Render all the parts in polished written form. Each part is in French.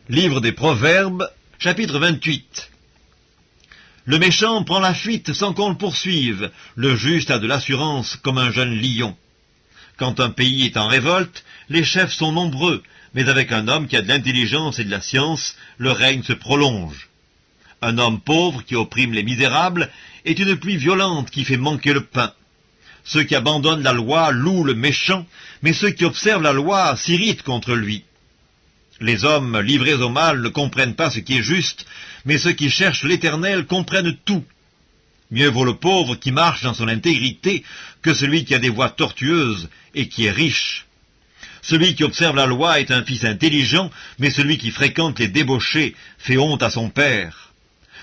Livre des Proverbes, chapitre 28. Le méchant prend la fuite sans qu'on le poursuive, le juste a de l'assurance comme un jeune lion. Quand un pays est en révolte, les chefs sont nombreux, mais avec un homme qui a de l'intelligence et de la science, le règne se prolonge. Un homme pauvre qui opprime les misérables est une pluie violente qui fait manquer le pain. Ceux qui abandonnent la loi louent le méchant, mais ceux qui observent la loi s'irritent contre lui. Les hommes livrés au mal ne comprennent pas ce qui est juste, mais ceux qui cherchent l'Éternel comprennent tout. Mieux vaut le pauvre qui marche dans son intégrité que celui qui a des voies tortueuses et qui est riche. Celui qui observe la loi est un fils intelligent, mais celui qui fréquente les débauchés fait honte à son père.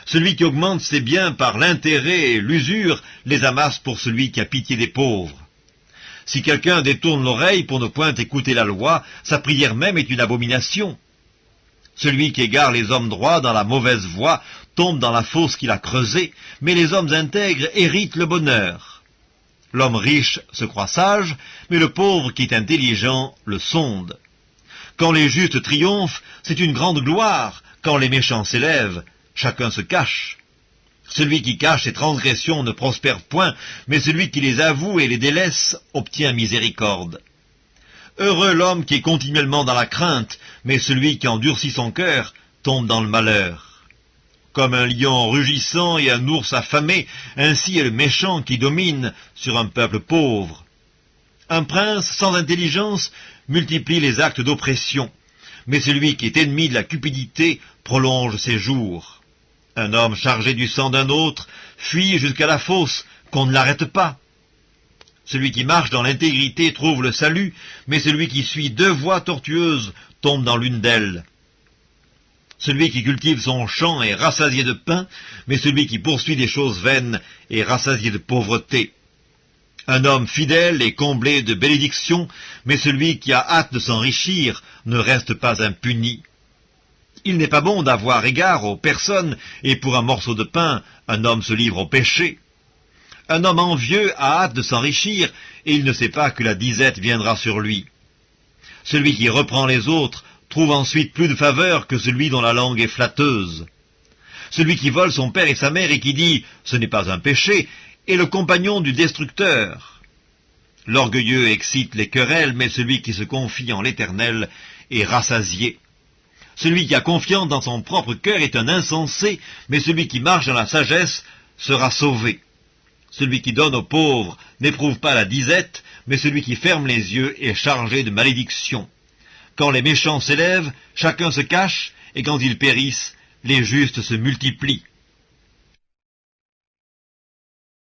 Celui qui augmente ses biens par l'intérêt et l'usure les amasse pour celui qui a pitié des pauvres. Si quelqu'un détourne l'oreille pour ne point écouter la loi, sa prière même est une abomination. Celui qui égare les hommes droits dans la mauvaise voie tombe dans la fosse qu'il a creusée, mais les hommes intègres héritent le bonheur. L'homme riche se croit sage, mais le pauvre qui est intelligent le sonde. Quand les justes triomphent, c'est une grande gloire. Quand les méchants s'élèvent, chacun se cache. Celui qui cache ses transgressions ne prospère point, mais celui qui les avoue et les délaisse obtient miséricorde. Heureux l'homme qui est continuellement dans la crainte, mais celui qui endurcit son cœur tombe dans le malheur. Comme un lion rugissant et un ours affamé, ainsi est le méchant qui domine sur un peuple pauvre. Un prince sans intelligence multiplie les actes d'oppression, mais celui qui est ennemi de la cupidité prolonge ses jours. Un homme chargé du sang d'un autre fuit jusqu'à la fosse, qu'on ne l'arrête pas. Celui qui marche dans l'intégrité trouve le salut, mais celui qui suit deux voies tortueuses tombe dans l'une d'elles. Celui qui cultive son champ est rassasié de pain, mais celui qui poursuit des choses vaines est rassasié de pauvreté. Un homme fidèle est comblé de bénédictions, mais celui qui a hâte de s'enrichir ne reste pas impuni. Il n'est pas bon d'avoir égard aux personnes, et pour un morceau de pain, un homme se livre au péché. Un homme envieux a hâte de s'enrichir, et il ne sait pas que la disette viendra sur lui. Celui qui reprend les autres trouve ensuite plus de faveur que celui dont la langue est flatteuse. Celui qui vole son père et sa mère et qui dit « ce n'est pas un péché » est le compagnon du destructeur. L'orgueilleux excite les querelles, mais celui qui se confie en l'Éternel est rassasié. Celui qui a confiance dans son propre cœur est un insensé, mais celui qui marche dans la sagesse sera sauvé. Celui qui donne aux pauvres n'éprouve pas la disette, mais celui qui ferme les yeux est chargé de malédiction. Quand les méchants s'élèvent, chacun se cache, et quand ils périssent, les justes se multiplient.